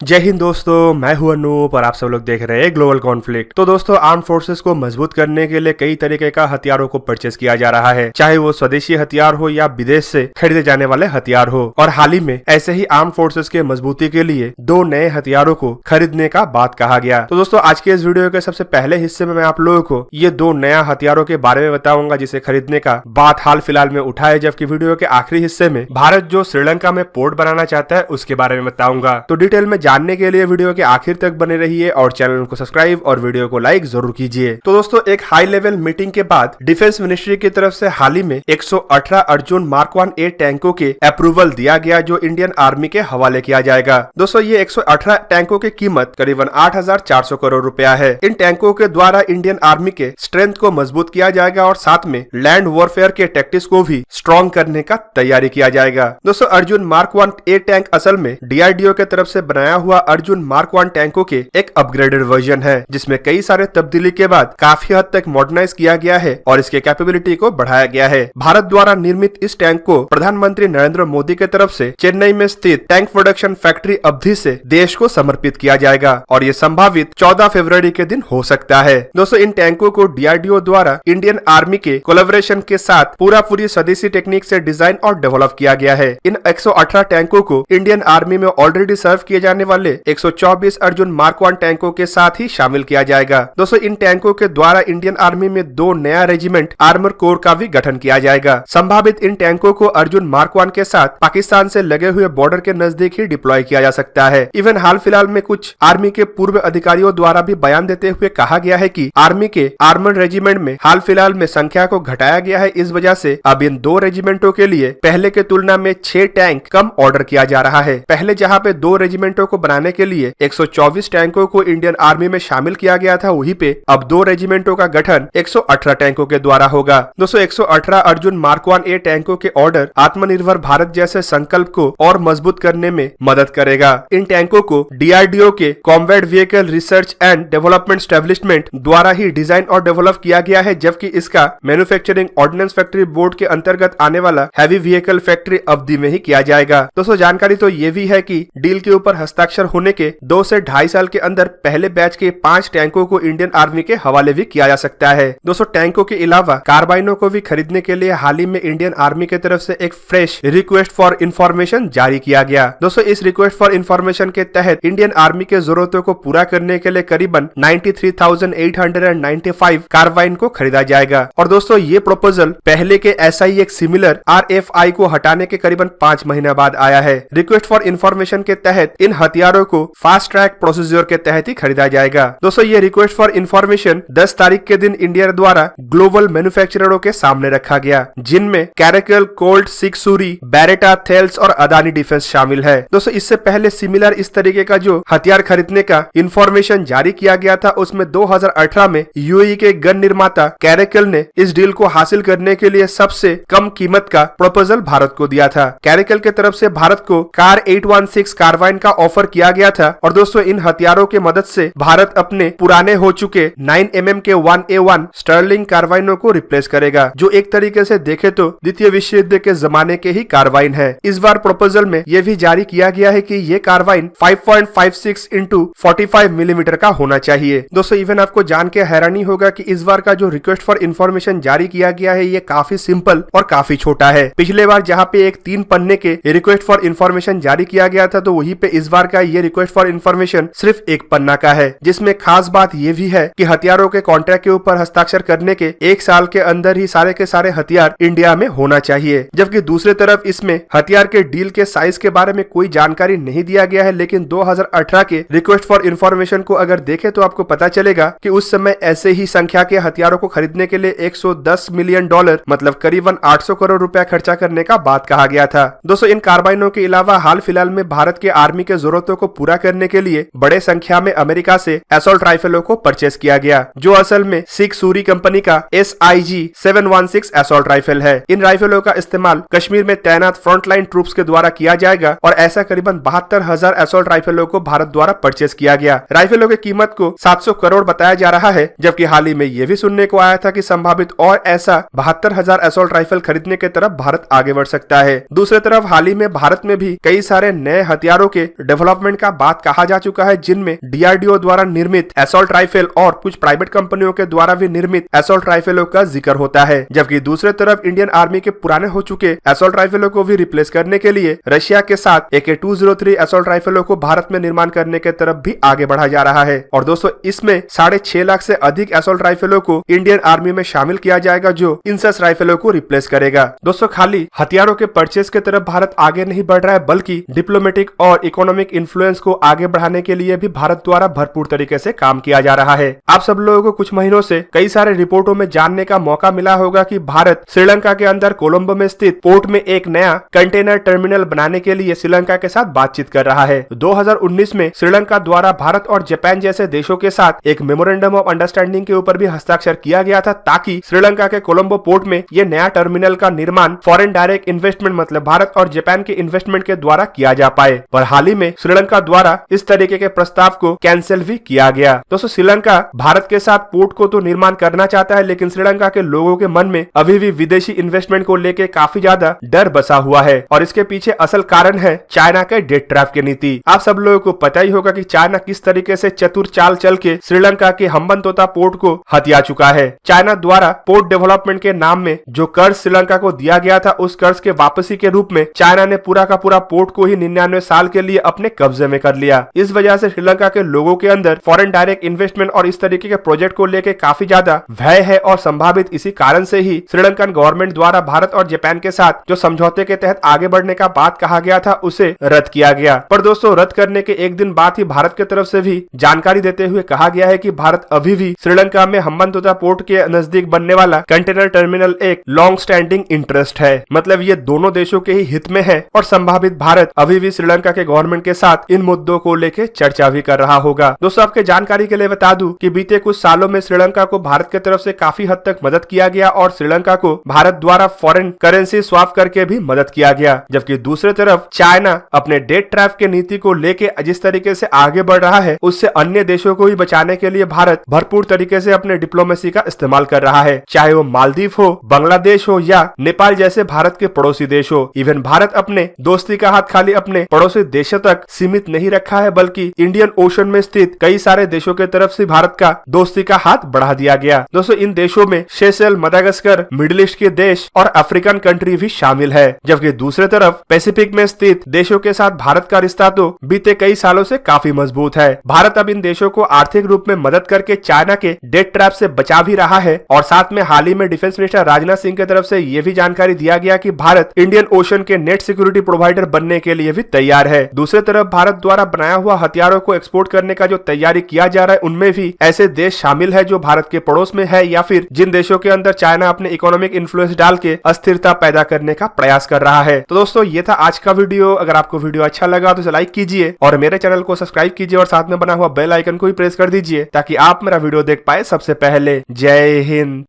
जय हिंद दोस्तों, मैं हूं अनूप और आप सब लोग देख रहे हैं ग्लोबल कॉन्फ्लिक्ट। तो दोस्तों, आर्म फोर्सेस को मजबूत करने के लिए कई तरीके का हथियारों को परचेस किया जा रहा है, चाहे वो स्वदेशी हथियार हो या विदेश से खरीदे जाने वाले हथियार हो। और हाल ही में ऐसे ही आर्म फोर्सेस के मजबूती के लिए 2 नए हथियारों को खरीदने का बात कहा गया। तो दोस्तों, आज के इस वीडियो के सबसे पहले हिस्से में मैं आप लोगों को ये 2 नया हथियारों के बारे में बताऊंगा जिसे खरीदने का बात हाल फिलहाल में उठा है, जबकि वीडियो के आखिरी हिस्से में भारत जो श्रीलंका में पोर्ट बनाना चाहता है उसके बारे में बताऊंगा। तो डिटेल में जानने के लिए वीडियो के आखिर तक बने रहिए और चैनल को सब्सक्राइब और वीडियो को लाइक जरूर कीजिए। तो दोस्तों, एक हाई लेवल मीटिंग के बाद डिफेंस मिनिस्ट्री की तरफ से हाल ही में 118 अर्जुन मार्क 1A टैंकों के अप्रूवल दिया गया जो इंडियन आर्मी के हवाले किया जाएगा। दोस्तों, ये 118 टैंकों की कीमत करीबन 8,400 करोड़ रुपया है। इन टैंकों के द्वारा इंडियन आर्मी के स्ट्रेंथ को मजबूत किया जाएगा और साथ में लैंड वॉरफेयर के टैक्टिक्स को भी स्ट्रॉन्ग करने का तैयारी किया जाएगा। दोस्तों, अर्जुन मार्क 1A टैंक असल में DRDO के तरफ से बनाया हुआ अर्जुन मार्क 1 टैंकों के एक अपग्रेडेड वर्जन है, जिसमें कई सारे तब्दीली के बाद काफी हद तक मॉडर्नाइज किया गया है और इसके कैपेबिलिटी को बढ़ाया गया है। भारत द्वारा निर्मित इस टैंक को प्रधानमंत्री नरेंद्र मोदी के तरफ से चेन्नई में स्थित टैंक प्रोडक्शन फैक्ट्री अवधि से देश को समर्पित किया जाएगा और ये संभावित 14 फरवरी के दिन हो सकता है। दोस्तों, इन टैंकों को DRDO द्वारा इंडियन आर्मी के कोलैबोरेशन के साथ पूरी स्वदेशी टेक्निक से डिजाइन और डेवलप किया गया है। इन 118 टैंकों को इंडियन आर्मी में ऑलरेडी सर्व किए जाने वाले 124 अर्जुन मार्क 1 टैंकों के साथ ही शामिल किया जाएगा। दोस्तों, इन टैंकों के द्वारा इंडियन आर्मी में 2 नया रेजिमेंट आर्मर कोर का भी गठन किया जाएगा। संभावित इन टैंकों को अर्जुन मार्क 1 के साथ पाकिस्तान से लगे हुए बॉर्डर के नजदीक ही डिप्लॉय किया जा सकता है। इवन हाल फिलहाल में कुछ आर्मी के पूर्व अधिकारियों द्वारा भी बयान देते हुए कहा गया है कि आर्मी के आर्मर रेजिमेंट में हाल फिलहाल में संख्या को घटाया गया है। इस वजह से अब इन 2 रेजिमेंटों के लिए पहले के तुलना में 6 टैंक कम ऑर्डर किया जा रहा है। पहले जहां पे 2 रेजिमेंटों को बनाने के लिए 124 टैंकों को इंडियन आर्मी में शामिल किया गया था, वहीं पे अब 2 रेजिमेंटों का गठन 118 टैंकों के द्वारा होगा। दोस्तों, 118 अर्जुन मार्क 1A टैंकों के ऑर्डर आत्मनिर्भर भारत जैसे संकल्प को और मजबूत करने में मदद करेगा। इन टैंकों को DRDO के combat vehicle research and development establishment द्वारा ही डिजाइन और डेवलप किया गया है, जबकि इसका मैन्युफैक्चरिंग ऑर्डिनेंस फैक्ट्री बोर्ड के अंतर्गत आने वाला हैवी व्हीकल फैक्ट्री अवधि में ही किया जाएगा। दोस्तों, जानकारी तो ये भी है कि डील के ऊपर हस्ताक्षर होने के 2 से 2.5 साल के अंदर पहले बैच के 5 टैंकों को इंडियन आर्मी के हवाले भी किया जा सकता है। दोस्तों, टैंकों के अलावा कार्बाइनों को भी खरीदने के लिए हाल ही में इंडियन आर्मी की तरफ से एक फ्रेश रिक्वेस्ट फॉर इंफॉर्मेशन जारी किया गया। दोस्तों, इस रिक्वेस्ट फॉर इंफॉर्मेशन के तहत इंडियन आर्मी के जरूरतों को पूरा करने के लिए करीबन 93,895 कार्बाइन को खरीदा जाएगा। और दोस्तों, ये प्रपोजल पहले के SIX सिमिलर RFI को हटाने के करीबन 5 महीने बाद आया है। रिक्वेस्ट फॉर इंफॉर्मेशन के तहत इन हथियारों को फास्ट ट्रैक प्रोसीजर के तहत ही खरीदा जाएगा। दोस्तों, ये रिक्वेस्ट फॉर इंफॉर्मेशन 10 तारीख के दिन इंडिया द्वारा ग्लोबल मैन्युफैक्चररों के सामने रखा गया, जिनमें कैरेकल, कोल्ट, सिक्सूरी, बैरेटा, थेल्स और अदानी डिफेंस शामिल है। दोस्तों, इससे पहले सिमिलर इस तरीके का जो हथियार खरीदने का इंफॉर्मेशन जारी किया गया था, उसमें 2018 में UAE के गन निर्माता कैरेकल ने इस डील को हासिल करने के लिए सबसे कम कीमत का प्रपोजल भारत को दिया था। कैरेकल के तरफ से भारत को कार 816 कार्बाइन का ऑफर किया गया था। और दोस्तों, इन हथियारों के मदद से भारत अपने पुराने हो चुके 9mm के 1A1 स्टर्लिंग कार्बाइनों को रिप्लेस करेगा, जो एक तरीके से देखे तो द्वितीय विश्व युद्ध के जमाने के ही कार्बाइन है। इस बार प्रपोजल में यह भी जारी किया गया है कि ये कार्बाइन 5.56 × 45 मिलीमीटर का होना चाहिए। दोस्तों, इवन आपको जान के हैरानी होगा कि इस बार का जो रिक्वेस्ट फॉर इंफॉर्मेशन जारी किया गया है ये काफी सिंपल और काफी छोटा है। पिछले बार जहाँ पे एक 3 पन्ने के रिक्वेस्ट फॉर इंफॉर्मेशन जारी किया गया था, तो वहीं पे इस बार का ये रिक्वेस्ट फॉर इंफॉर्मेशन सिर्फ 1 पन्ना का है, जिसमें खास बात ये भी है कि हथियारों के कॉन्ट्रैक्ट के ऊपर हस्ताक्षर करने के 1 साल के अंदर ही सारे के सारे हथियार इंडिया में होना चाहिए। जबकि दूसरी तरफ इसमें हथियार के डील के साइज के बारे में कोई जानकारी नहीं दिया गया है, लेकिन 2018 के रिक्वेस्ट फॉर इंफॉर्मेशन को अगर देखें तो आपको पता चलेगा कि उस समय ऐसे ही संख्या के हथियारों को खरीदने के लिए $110 मिलियन मतलब करीबन 800 करोड़ रुपया खर्चा करने का बात कहा गया था। दोस्तों, इन कार्बाइनों के अलावा हाल फिलहाल में भारत के आर्मी के जरूरतों को पूरा करने के लिए बड़े संख्या में अमेरिका से असॉल्ट राइफलों को परचेस किया गया, जो असल में सिक्सूरी कंपनी का SIG 716 असॉल्ट राइफल है। इन राइफलों का इस्तेमाल कश्मीर में तैनात फ्रंटलाइन ट्रूप्स के द्वारा किया जाएगा और ऐसा करीबन 72,000 असॉल्ट राइफलों को भारत द्वारा परचेस किया गया। राइफलों की कीमत को 700 करोड़ बताया जा रहा है, जबकि हाल ही में यह भी सुनने को आया था कि संभावित और ऐसा 72,000 असॉल्ट राइफल खरीदने की तरफ भारत आगे बढ़ सकता है। दूसरी तरफ हाल ही में भारत में भी कई सारे नए हथियारों के डेवलप डेवलपमेंट का बात कहा जा चुका है, जिनमें डीआरडीओ द्वारा निर्मित असॉल्ट राइफल और कुछ प्राइवेट कंपनियों के द्वारा भी निर्मित असॉल्ट राइफलों का जिक्र होता है। जबकि दूसरी तरफ इंडियन आर्मी के पुराने हो चुके असॉल्ट राइफलों को भी रिप्लेस करने के लिए रशिया के साथ AK-203 असॉल्ट राइफलों को भारत में निर्माण करने के तरफ भी आगे बढ़ा जा रहा है। और दोस्तों इसमें 6.5 लाख से अधिक असॉल्ट राइफलों को इंडियन आर्मी में शामिल किया जाएगा, जो इंसस राइफलों को रिप्लेस करेगा। दोस्तों खाली हथियारों के परचेज के तरफ भारत आगे नहीं बढ़ रहा है, बल्कि डिप्लोमेटिक और इकोनॉमिक इन्फ्लुएंस को आगे बढ़ाने के लिए भी भारत द्वारा भरपूर तरीके से काम किया जा रहा है। आप सब लोगों को कुछ महीनों से कई सारे रिपोर्टों में जानने का मौका मिला होगा कि भारत श्रीलंका के अंदर कोलंबो में स्थित पोर्ट में एक नया कंटेनर टर्मिनल बनाने के लिए श्रीलंका के साथ बातचीत कर रहा है। 2019 में श्रीलंका द्वारा भारत और जापान जैसे देशों के साथ एक मेमोरेंडम ऑफ अंडरस्टैंडिंग के ऊपर भी हस्ताक्षर किया गया था, ताकि श्रीलंका के कोलंबो पोर्ट में यह नया टर्मिनल का निर्माण फॉरेन डायरेक्ट इन्वेस्टमेंट मतलब भारत और जापान के इन्वेस्टमेंट के द्वारा किया जा पाए। पर हाल ही में श्रीलंका द्वारा इस तरीके के प्रस्ताव को कैंसिल भी किया गया। दोस्तों श्रीलंका भारत के साथ पोर्ट को तो निर्माण करना चाहता है, लेकिन श्रीलंका के लोगों के मन में अभी भी विदेशी इन्वेस्टमेंट को लेकर काफी ज्यादा डर बसा हुआ है। और इसके पीछे असल कारण है चाइना के डेट ट्रैप की नीति। आप सब लोगों को पता ही होगा कि चाइना किस तरीके से चतुर चाल चल के श्रीलंका के हम्बनतोता पोर्ट को हथिया चुका है। चाइना द्वारा पोर्ट डेवलपमेंट के नाम में जो कर्ज श्रीलंका को दिया गया था, उस कर्ज के वापसी के रूप में चाइना ने पूरा का पूरा पोर्ट को ही 99 साल के लिए अपने कब्जे में कर लिया। इस वजह से श्रीलंका के लोगों के अंदर फॉरेन डायरेक्ट इन्वेस्टमेंट और इस तरीके के प्रोजेक्ट को लेकर काफी ज्यादा भय है, और संभावित इसी कारण से ही श्रीलंकन गवर्नमेंट द्वारा भारत और जापान के साथ जो समझौते के तहत आगे बढ़ने का बात कहा गया था, उसे रद्द किया गया। पर दोस्तों रद्द करने के एक दिन बाद ही भारत की तरफ से भी जानकारी देते हुए कहा गया है कि भारत अभी भी श्रीलंका में हम्बनतोता पोर्ट के नजदीक बनने वाला कंटेनर टर्मिनल एक लॉन्ग स्टैंडिंग इंटरेस्ट है। मतलब ये दोनों देशों के ही हित में है, और संभावित भारत अभी भी श्रीलंका के गवर्नमेंट के साथ इन मुद्दों को लेकर चर्चा भी कर रहा होगा। दोस्तों आपके जानकारी के लिए बता दूं कि बीते कुछ सालों में श्रीलंका को भारत की तरफ से काफी हद तक मदद किया गया, और श्रीलंका को भारत द्वारा फॉरेन करेंसी स्वैप करके भी मदद किया गया। जबकि दूसरी तरफ चाइना अपने डेट ट्रैप की नीति को लेकर जिस तरीके से आगे बढ़ रहा है, उससे अन्य देशों को भी बचाने के लिए भारत भरपूर तरीके से अपने डिप्लोमेसी का इस्तेमाल कर रहा है। चाहे वो मालदीव हो, बांग्लादेश हो या नेपाल जैसे भारत के पड़ोसी देश हो। इवन भारत अपने दोस्ती का हाथ खाली अपने पड़ोसी देशों तक सीमित नहीं रखा है, बल्कि इंडियन ओशन में स्थित कई सारे देशों के तरफ से भारत का दोस्ती का हाथ बढ़ा दिया गया। दोस्तों इन देशों में सेशेल्स, मडागास्कर, मिडिल ईस्ट के देश और अफ्रीकन कंट्री भी शामिल है। जबकि दूसरी तरफ पैसिफिक में स्थित देशों के साथ भारत का रिश्ता तो बीते कई सालों से काफी मजबूत है। भारत अब इन देशों को आर्थिक रूप में मदद करके चाइना के डेट ट्रैप से बचा भी रहा है। और साथ में हाल ही में डिफेंस मिनिस्टर राजनाथ सिंह की तरफ से यह भी जानकारी दिया गया कि भारत इंडियन ओशन के नेट सिक्योरिटी प्रोवाइडर बनने के लिए भी तैयार है। दूसरी तरफ भारत द्वारा बनाया हुआ हथियारों को एक्सपोर्ट करने का जो तैयारी किया जा रहा है, उनमें भी ऐसे देश शामिल है जो भारत के पड़ोस में है, या फिर जिन देशों के अंदर चाइना अपने इकोनॉमिक इन्फ्लुएंस डाल के अस्थिरता पैदा करने का प्रयास कर रहा है। तो दोस्तों ये था आज का वीडियो। अगर आपको वीडियो अच्छा लगा तो इसे लाइक कीजिए और मेरे चैनल को सब्सक्राइब कीजिए, और साथ में बना हुआ बेल आइकन को भी प्रेस कर दीजिए ताकि आप मेरा वीडियो देख पाए सबसे पहले। जय हिंद।